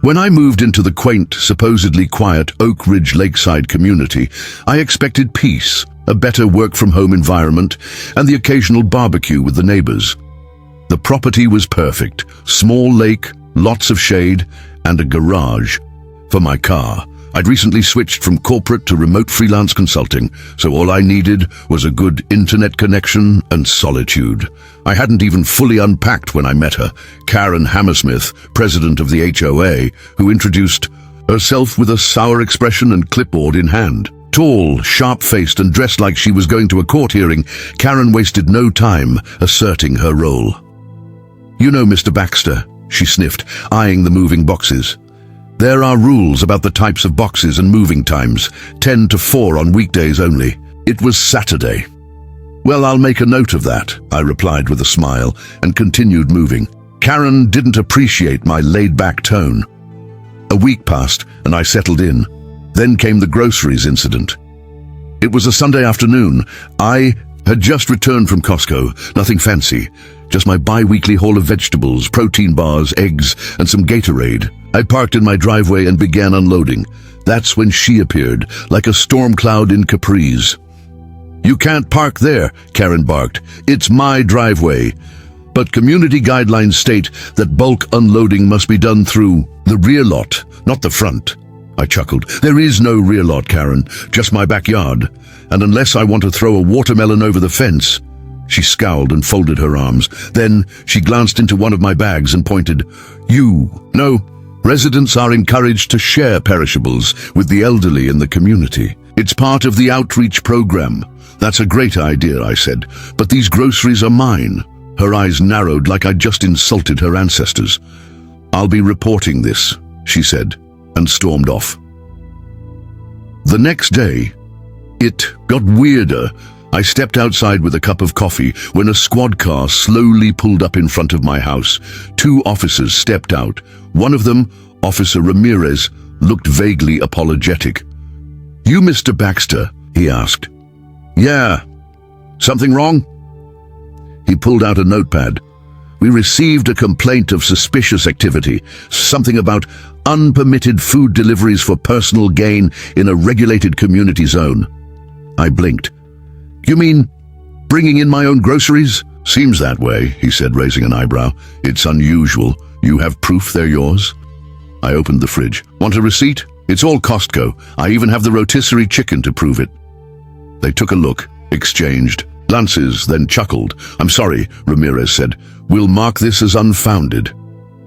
When I moved into the quaint, supposedly quiet Oak Ridge Lakeside community, I expected peace, a better work-from-home environment, and the occasional barbecue with the neighbors. The property was perfect: small lake, lots of shade, and a garage for my car. I'd recently switched from corporate to remote freelance consulting, so all I needed was a good internet connection and solitude. I hadn't even fully unpacked when I met her, Karen Hammersmith, president of the HOA, who introduced herself with a sour expression and clipboard in hand. Tall, sharp-faced, and dressed like she was going to a court hearing, Karen wasted no time asserting her role. "You know, Mr. Baxter," she sniffed, eyeing the moving boxes. "There are rules about the types of boxes and moving times, 10 to 4 on weekdays only." It was Saturday. "Well, I'll make a note of that," I replied with a smile and continued moving. Karen didn't appreciate my laid-back tone. A week passed and I settled in. Then came the groceries incident. It was a Sunday afternoon. I had just returned from Costco, nothing fancy, just my bi-weekly haul of vegetables, protein bars, eggs, and some Gatorade. I parked in my driveway and began unloading. That's when she appeared, like a storm cloud in Capri's. "You can't park there," Karen barked. "It's my driveway." "But community guidelines state that bulk unloading must be done through the rear lot, not the front." I chuckled. "There is no rear lot, Karen, just my backyard. And unless I want to throw a watermelon over the fence." She scowled and folded her arms. Then she glanced into one of my bags and pointed. "No, residents are encouraged to share perishables with the elderly in the community. It's part of the outreach program." "That's a great idea," I said, "but these groceries are mine." Her eyes narrowed like I'd just insulted her ancestors. "I'll be reporting this," she said, and stormed off. The next day, it got weirder. I stepped outside with a cup of coffee when a squad car slowly pulled up in front of my house. 2 officers stepped out. One of them, Officer Ramirez, looked vaguely apologetic. "You Mr. Baxter?" he asked. "Yeah. Something wrong?" He pulled out a notepad. "We received a complaint of suspicious activity, something about unpermitted food deliveries for personal gain in a regulated community zone." I blinked. "You mean bringing in my own groceries?" "Seems that way," he said, raising an eyebrow. "It's unusual. You have proof they're yours?" I opened the fridge. "Want a receipt? It's all Costco. I even have the rotisserie chicken to prove it." They took a look, exchanged glances, then chuckled. "I'm sorry," Ramirez said. "We'll mark this as unfounded."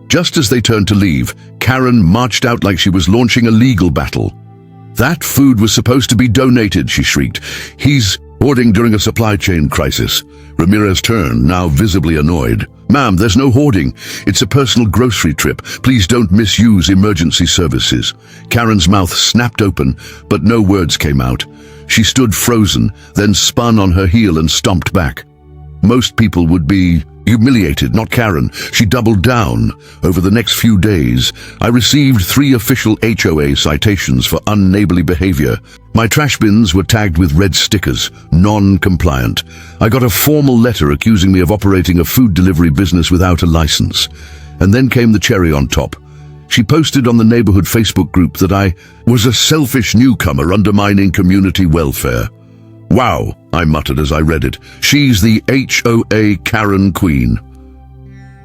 Just as they turned to leave, Karen marched out like she was launching a legal battle. "That food was supposed to be donated," she shrieked. "He's hoarding during a supply chain crisis." Ramirez turned, now visibly annoyed. "Ma'am, there's no hoarding. It's a personal grocery trip. Please don't misuse emergency services." Karen's mouth snapped open, but no words came out. She stood frozen, then spun on her heel and stomped back. Most people would be humiliated, not Karen. She doubled down. Over the next few days, I received 3 official HOA citations for unneighborly behavior. My trash bins were tagged with red stickers, non-compliant. I got a formal letter accusing me of operating a food delivery business without a license. And then came the cherry on top. She posted on the neighborhood Facebook group that I was a selfish newcomer undermining community welfare. "Wow," I muttered as I read it. "She's the HOA Karen Queen."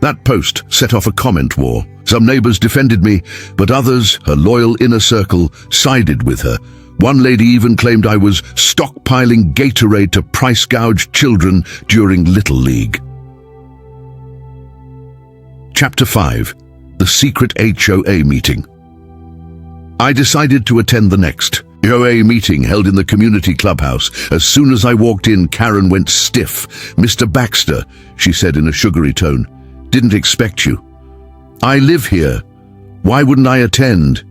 That post set off a comment war. Some neighbors defended me, but others, her loyal inner circle, sided with her. One lady even claimed I was stockpiling Gatorade to price gouge children during Little League. Chapter 5. The secret HOA meeting. I decided to attend the next HOA meeting held in the community clubhouse. As soon as I walked in, Karen went stiff. "Mr. Baxter," she said in a sugary tone. "Didn't expect you." "I live here. Why wouldn't I attend?"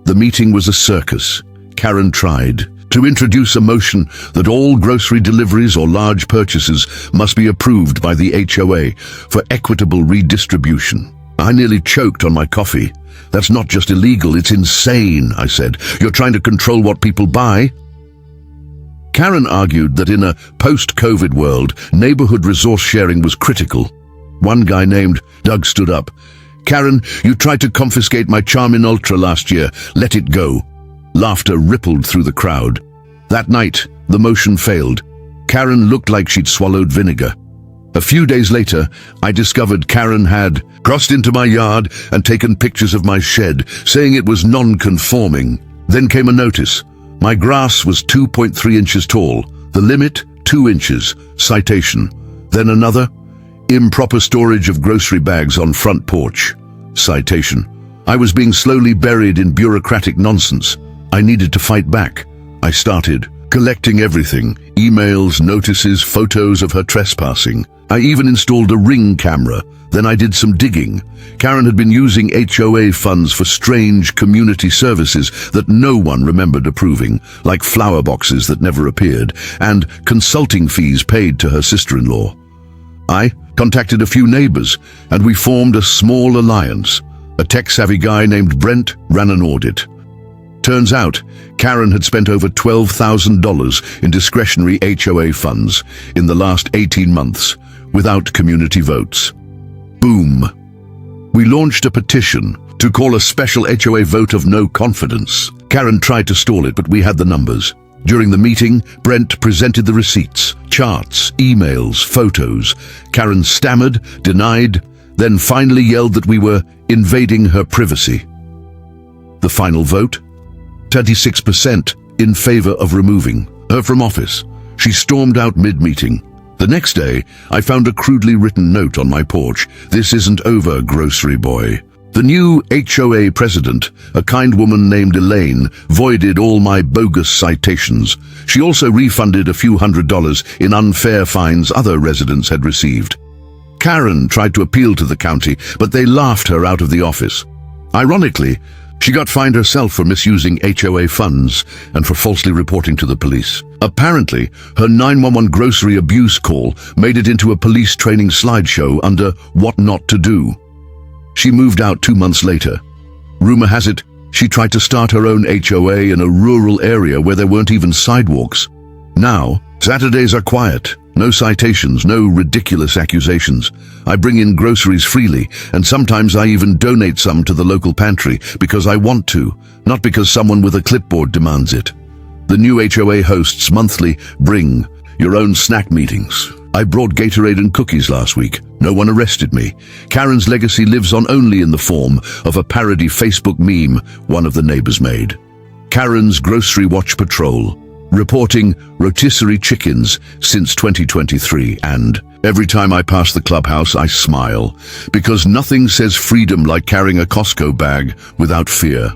The meeting was a circus. Karen tried to introduce a motion that all grocery deliveries or large purchases must be approved by the HOA for equitable redistribution. I nearly choked on my coffee. "That's not just illegal, it's insane," I said. "You're trying to control what people buy." Karen argued that in a post-COVID world, neighborhood resource sharing was critical. One guy named Doug stood up. Karen, you tried to confiscate my Charmin Ultra last year. Let it go. Laughter rippled through the crowd. That night, the motion failed. Karen looked like she'd swallowed vinegar. A few days later, I discovered Karen had crossed into my yard and taken pictures of my shed, saying it was non-conforming. Then came a notice. My grass was 2.3 inches tall. The limit, 2 inches. Citation. Then another. Improper storage of grocery bags on front porch. Citation. I was being slowly buried in bureaucratic nonsense. I needed to fight back. I started collecting everything. Emails, notices, photos of her trespassing. I even installed a Ring camera. Then I did some digging. Karen had been using HOA funds for strange community services that no one remembered approving, like flower boxes that never appeared, and consulting fees paid to her sister-in-law. I contacted a few neighbors, and we formed a small alliance. A tech-savvy guy named Brent ran an audit. Turns out, Karen had spent over $12,000 in discretionary HOA funds in the last 18 months, without community votes. Boom. We launched a petition to call a special HOA vote of no confidence. Karen tried to stall it, but we had the numbers. During the meeting, Brent presented the receipts, charts, emails, photos. Karen stammered, denied, then finally yelled that we were invading her privacy. The final vote? 36% in favor of removing her from office. She stormed out mid-meeting. The next day, I found a crudely written note on my porch. This isn't over, grocery boy. The new HOA president, a kind woman named Elaine, voided all my bogus citations. She also refunded a few $100s in unfair fines other residents had received. Karen tried to appeal to the county, but they laughed her out of the office. Ironically, she got fined herself for misusing HOA funds and for falsely reporting to the police. Apparently, her 911 grocery abuse call made it into a police training slideshow under What Not to Do. She moved out 2 months later. Rumor has it, she tried to start her own HOA in a rural area where there weren't even sidewalks. Now, Saturdays are quiet. No citations, no ridiculous accusations. I bring in groceries freely, and sometimes I even donate some to the local pantry because I want to, not because someone with a clipboard demands it. The new HOA hosts monthly Bring Your Own Snack meetings. I brought Gatorade and cookies last week. No one arrested me. Karen's legacy lives on only in the form of a parody Facebook meme one of the neighbors made. Karen's Grocery Watch Patrol, reporting rotisserie chickens since 2023, and every time I pass the clubhouse I smile, because nothing says freedom like carrying a Costco bag without fear.